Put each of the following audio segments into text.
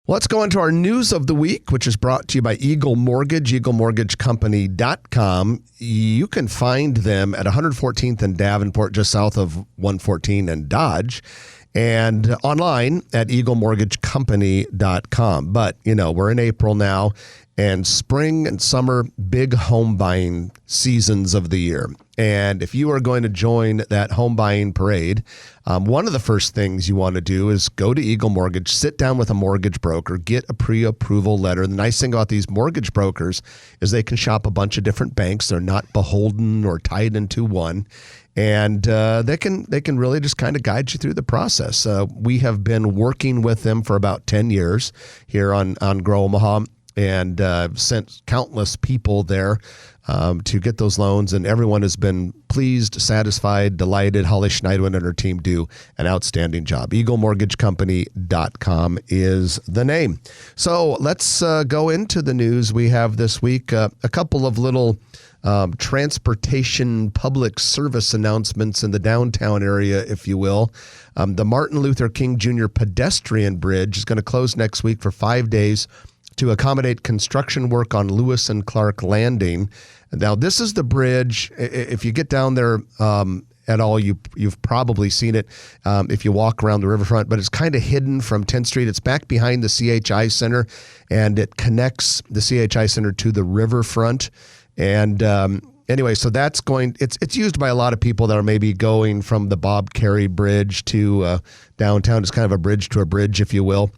Let's go into our news of the week, which is brought to you by Eagle Mortgage, eaglemortgagecompany.com. You can find them at 114th and Davenport, just south of 114 and Dodge, and online at eaglemortgagecompany.com. But, we're in April now, and spring and summer, big home buying seasons of the year. And if you are going to join that home buying parade, one of the first things you want to do is go to Eagle Mortgage, sit down with a mortgage broker, get a pre-approval letter. The nice thing about these mortgage brokers is they can shop a bunch of different banks. They're not beholden or tied into one. And they can really just kind of guide you through the process. We have been working with them for about 10 years here on Grow Omaha, and sent countless people there to get those loans, and everyone has been pleased, satisfied, delighted. Holly Schneidwin and her team do an outstanding job. eaglemortgagecompany.com is the name. So let's go into the news we have this week. A couple of little transportation public service announcements in the downtown area, if you will. The Martin Luther King Jr. pedestrian bridge is going to close next week for 5 days to accommodate construction work on Lewis and Clark Landing. Now, this is the bridge. If you get down there at all, you've probably seen it if you walk around the riverfront, but it's kind of hidden from 10th Street. It's back behind the CHI Center, and it connects the CHI Center to the riverfront. And anyway, so that's it's used by a lot of people that are maybe going from the Bob Carey Bridge to downtown. It's kind of a bridge to a bridge, if you will.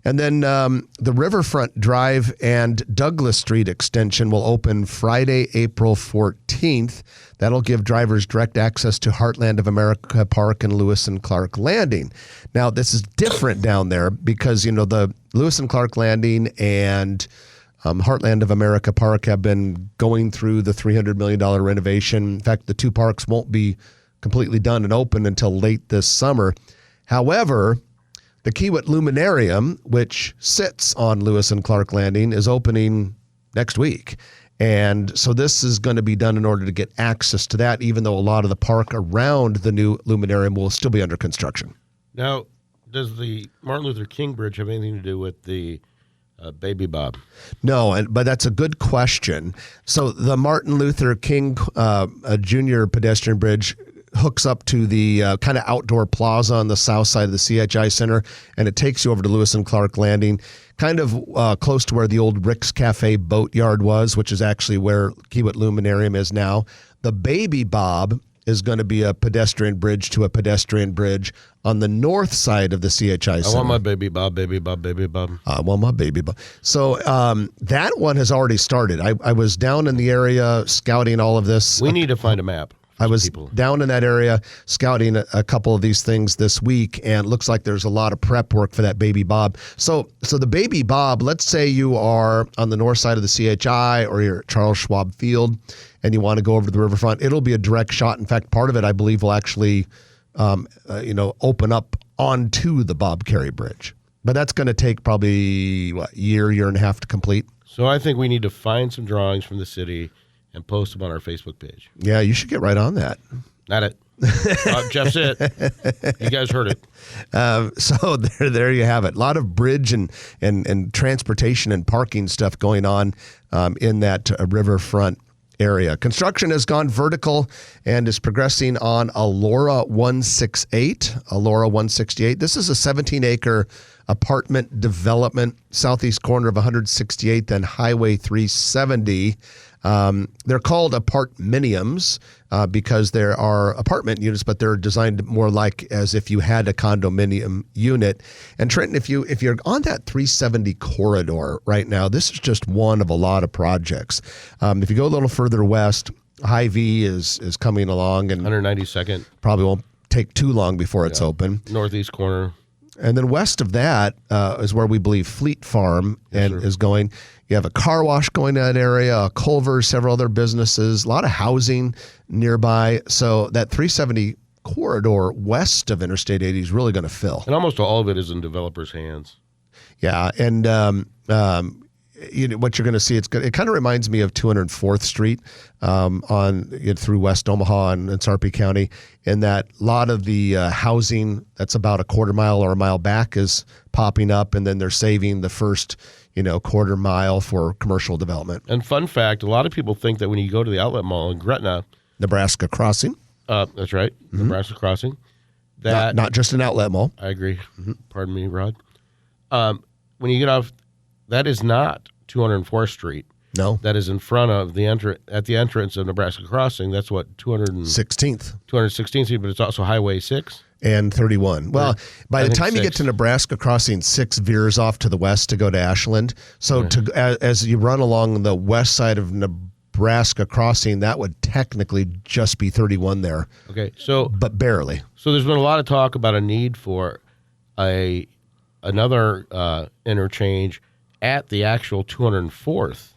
And then the Riverfront Drive and Douglas Street extension will open Friday, April 14th. That'll give drivers direct access to Heartland of America Park and Lewis and Clark Landing. Now, this is different down there because, the Lewis and Clark Landing and Heartland of America Park have been going through the $300 million renovation. In fact, the two parks won't be completely done and open until late this summer. However, the Kiewit Luminarium, which sits on Lewis and Clark Landing, is opening next week. And so this is going to be done in order to get access to that, even though a lot of the park around the new Luminarium will still be under construction. Now, does the Martin Luther King Bridge have anything to do with the Baby Bob? No, but that's a good question. So the Martin Luther King Jr. pedestrian bridge hooks up to the kind of outdoor plaza on the south side of the CHI Center, and it takes you over to Lewis and Clark Landing, kind of close to where the old Rick's Cafe boatyard was, which is actually where Kiewit Luminarium is now. The Baby Bob is going to be a pedestrian bridge to a pedestrian bridge on the north side of the CHI Center. I want my Baby Bob, Baby Bob, Baby Bob. I want my Baby Bob. So that one has already started. I was down in the area scouting all of this. We need to find a map. I was down in that area scouting a couple of these things this week, and it looks like there's a lot of prep work for that Baby Bob. So the Baby Bob, let's say you are on the north side of the CHI or you're at Charles Schwab Field and you want to go over to the riverfront. It'll be a direct shot. In fact, part of it, I believe, will actually open up onto the Bob Carey Bridge. But that's going to take probably, year and a half to complete. So I think we need to find some drawings from the city and post them on our Facebook page. Yeah, you should get right on that. Not it. Jeff's it. You guys heard it. So there you have it. A lot of bridge and transportation and parking stuff going on in that riverfront area. Construction has gone vertical and is progressing on Alora 168. Alora 168. This is a 17-acre apartment development, southeast corner of 168th and Highway 370. They're called apartminiums because there are apartment units, but they're designed more like as if you had a condominium unit. And Trenton, if you're on that 370 corridor right now, this is just one of a lot of projects. If you go a little further west, Hy-Vee is coming along, and 192nd probably won't take too long before it's open. Northeast corner. And then west of that is where we believe Fleet Farm is going. You have a car wash going in that area, a Culver's, several other businesses, a lot of housing nearby. So that 370 corridor west of Interstate 80 is really going to fill. And almost all of it is in developers' hands. Yeah, and what you're going to see, it kind of reminds me of 204th Street through West Omaha and Sarpy County, in that a lot of the housing that's about a quarter mile or a mile back is popping up, and then they're saving the first quarter mile for commercial development. And fun fact, a lot of people think that when you go to the outlet mall in Gretna, Nebraska Crossing. That's right, Nebraska Crossing. That Not just an outlet mall. I agree. Pardon me, Rod. When you get off, that is not 204th Street. No. That is in front of at the entrance of Nebraska Crossing. That's what 16th 216th Street, but it's also Highway 6 and 31. Well, by the time you 6. get to Nebraska Crossing, 6 veers off to the west to go to Ashland. So as you run along the west side of Nebraska Crossing, that would technically just be 31 there. Okay, but barely. So there's been a lot of talk about a need for another interchange at the actual 204th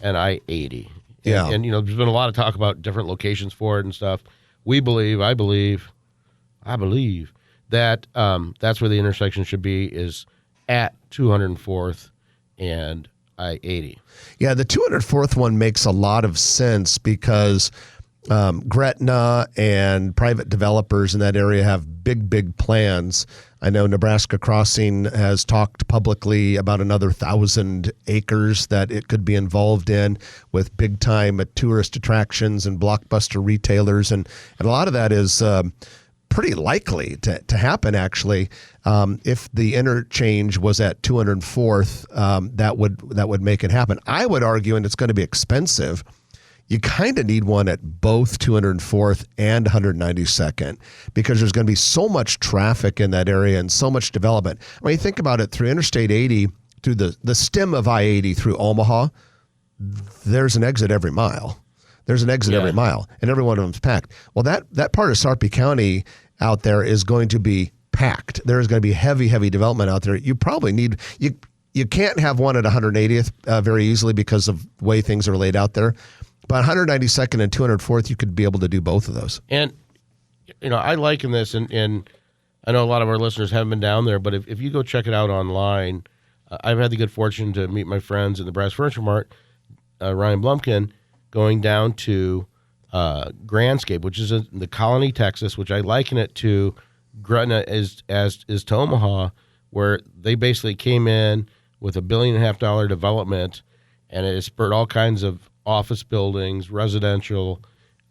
and I-80. Yeah. And there's been a lot of talk about different locations for it and stuff. I believe that that's where the intersection should be, is at 204th and I-80. Yeah, the 204th one makes a lot of sense because Gretna and private developers in that area have big plans. I know Nebraska Crossing has talked publicly about another 1,000 acres that it could be involved in, with big-time tourist attractions and blockbuster retailers, and a lot of that is pretty likely to happen, actually. If the interchange was at 204th, that would make it happen. I would argue, and it's going to be expensive, you kind of need one at both 204th and 192nd, because there's going to be so much traffic in that area and so much development. I mean, think about it, through Interstate 80, through the stem of I-80 through Omaha, there's an exit every mile. Every mile, and every one of them's packed. Well, that part of Sarpy County out there is going to be packed. There is going to be heavy development out there. You probably need you can't have one at 180th very easily because of the way things are laid out there. But 192nd and 204th, you could be able to do both of those. And I liken this, and I know a lot of our listeners haven't been down there, but if you go check it out online, I've had the good fortune to meet my friends at the Brass Furniture Mart, Ryan Blumkin, going down to Grandscape, which is in the Colony, Texas, which I liken it to Gretna as to Omaha, where they basically came in with $1.5 billion development, and it has spurred all kinds of office buildings, residential,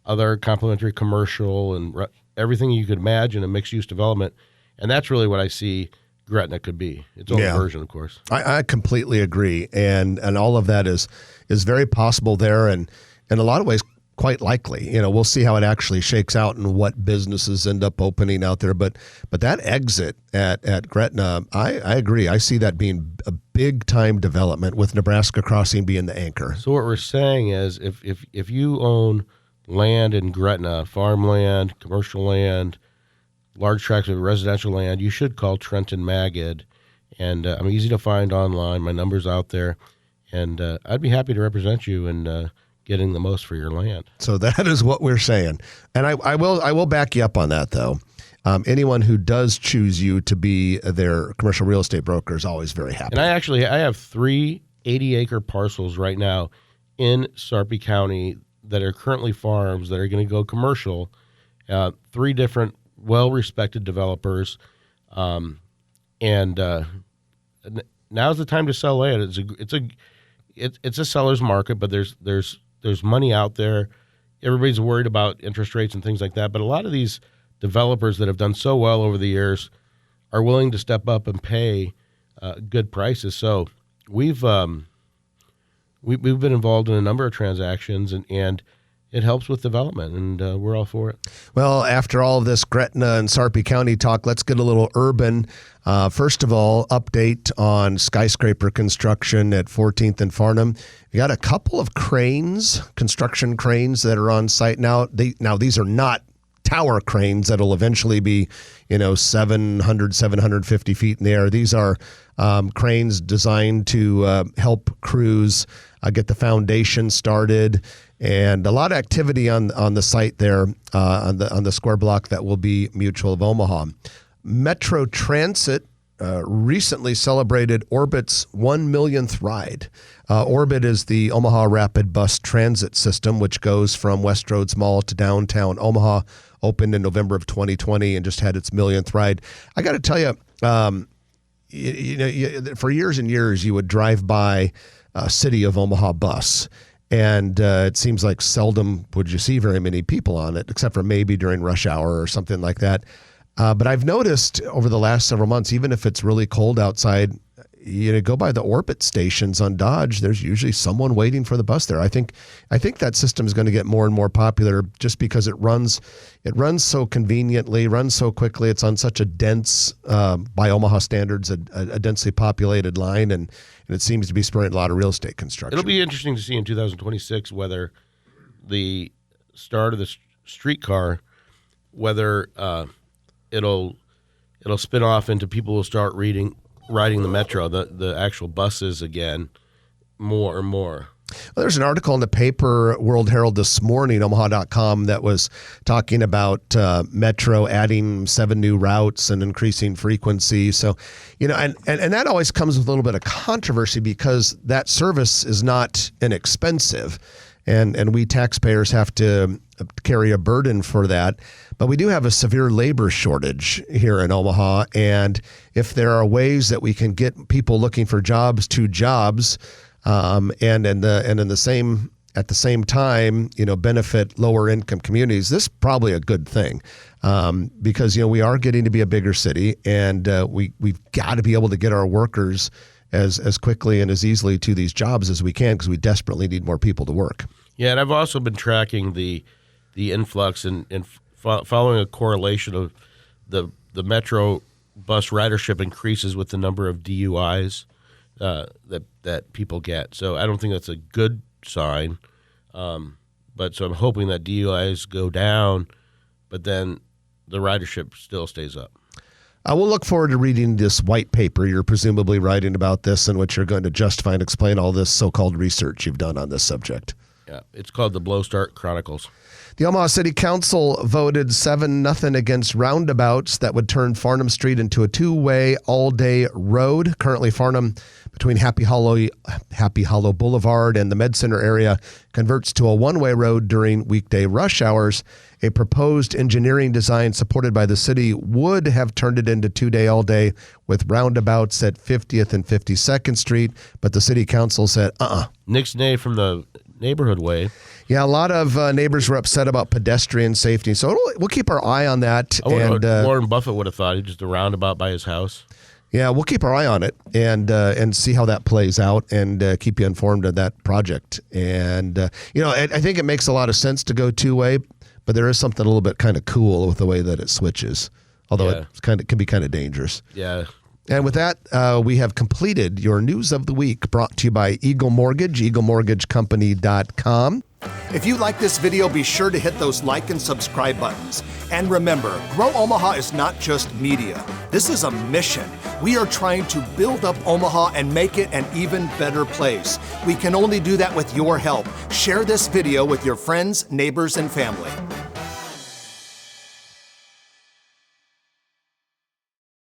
other complementary commercial, and everything you could imagine, a mixed-use development. And that's really what I see Gretna could be. Its own version, of course. I completely agree. And all of that is very possible there, and in a lot of ways quite likely. We'll see how it actually shakes out and what businesses end up opening out there. But that exit at Gretna, I agree. I see that being a big time development, with Nebraska Crossing being the anchor. So what we're saying is, if you own land in Gretna, farmland, commercial land, large tracts of residential land, you should call Trenton Magid. And I'm easy to find online. My number's out there. And I'd be happy to represent you in getting the most for your land. So that is what we're saying. And I will back you up on that, though. Anyone who does choose you to be their commercial real estate broker is always very happy. And I have 3 80-acre parcels right now in Sarpy County that are currently farms that are going to go commercial. 3 different well-respected developers. And now's the time to sell land. It's a seller's market, but there's money out there. Everybody's worried about interest rates and things like that. But a lot of these developers that have done so well over the years are willing to step up and pay good prices. So we've been involved in a number of transactions, and it helps with development, and we're all for it. Well, after all of this Gretna and Sarpy County talk, let's get a little urban. First of all, update on skyscraper construction at 14th and Farnham. We got a couple of construction cranes that are on site now. These are not tower cranes that'll eventually be, 750 feet in the air. These are cranes designed to help crews get the foundation started, and a lot of activity on the site there on the square block that will be Mutual of Omaha. Metro Transit recently celebrated Orbit's 1 millionth ride. Orbit is the Omaha Rapid Bus Transit System, which goes from Westroads Mall to downtown Omaha, opened in November of 2020 and just had its millionth ride. I got to tell you, for years and years, you would drive by City of Omaha bus, and it seems like seldom would you see very many people on it, except for maybe during rush hour or something like that. But I've noticed over the last several months, even if it's really cold outside, go by the Orbit stations on Dodge, there's usually someone waiting for the bus there. I think that system is going to get more and more popular just because it runs so conveniently, runs so quickly. It's on such a dense, by Omaha standards, a densely populated line, and it seems to be spurring a lot of real estate construction. It'll be interesting to see in 2026 whether the start of the streetcar, whether it'll spin off into people will start riding the metro, the actual buses again, more and more. Well, there's an article in the paper, World Herald this morning, Omaha.com, that was talking about Metro adding 7 new routes and increasing frequency. So, and that always comes with a little bit of controversy because that service is not inexpensive. And we taxpayers have to carry a burden for that. But we do have a severe labor shortage here in Omaha. And if there are ways that we can get people looking for jobs to jobs, at the same time, benefit lower income communities, this is probably a good thing. Because, we are getting to be a bigger city, and we've got to be able to get our workers as quickly and as easily to these jobs as we can, because we desperately need more people to work. Yeah, and I've also been tracking the influx and following a correlation of the Metro bus ridership increases with the number of DUIs that people get. So I don't think that's a good sign. But so I'm hoping that DUIs go down, but then the ridership still stays up. We'll look forward to reading this white paper you're presumably writing about this, in which you're going to justify and explain all this so-called research you've done on this subject. Yeah, it's called the Blow Start Chronicles. The Omaha City Council voted 7-0 against roundabouts that would turn Farnham Street into a two-way all-day road. Currently, Farnham, between Happy Hollow Boulevard and the Med Center area, converts to a one-way road during weekday rush hours. A proposed engineering design supported by the city would have turned it into two-day all-day with roundabouts at 50th and 52nd Street, but the City Council said, Nixnay from the neighborhood way. Yeah, a lot of neighbors were upset about pedestrian safety, so we'll keep our eye on that. I wonder what Warren Buffett would have thought. He's just a roundabout by his house. Yeah, we'll keep our eye on it and see how that plays out, and keep you informed of that project. And I think it makes a lot of sense to go two-way, but there is something a little bit kind of cool with the way that it switches, although it can be kind of dangerous. Yeah. And with that, we have completed your News of the Week, brought to you by Eagle Mortgage, eaglemortgagecompany.com. If you like this video, be sure to hit those like and subscribe buttons. And remember, Grow Omaha is not just media. This is a mission. We are trying to build up Omaha and make it an even better place. We can only do that with your help. Share this video with your friends, neighbors, and family.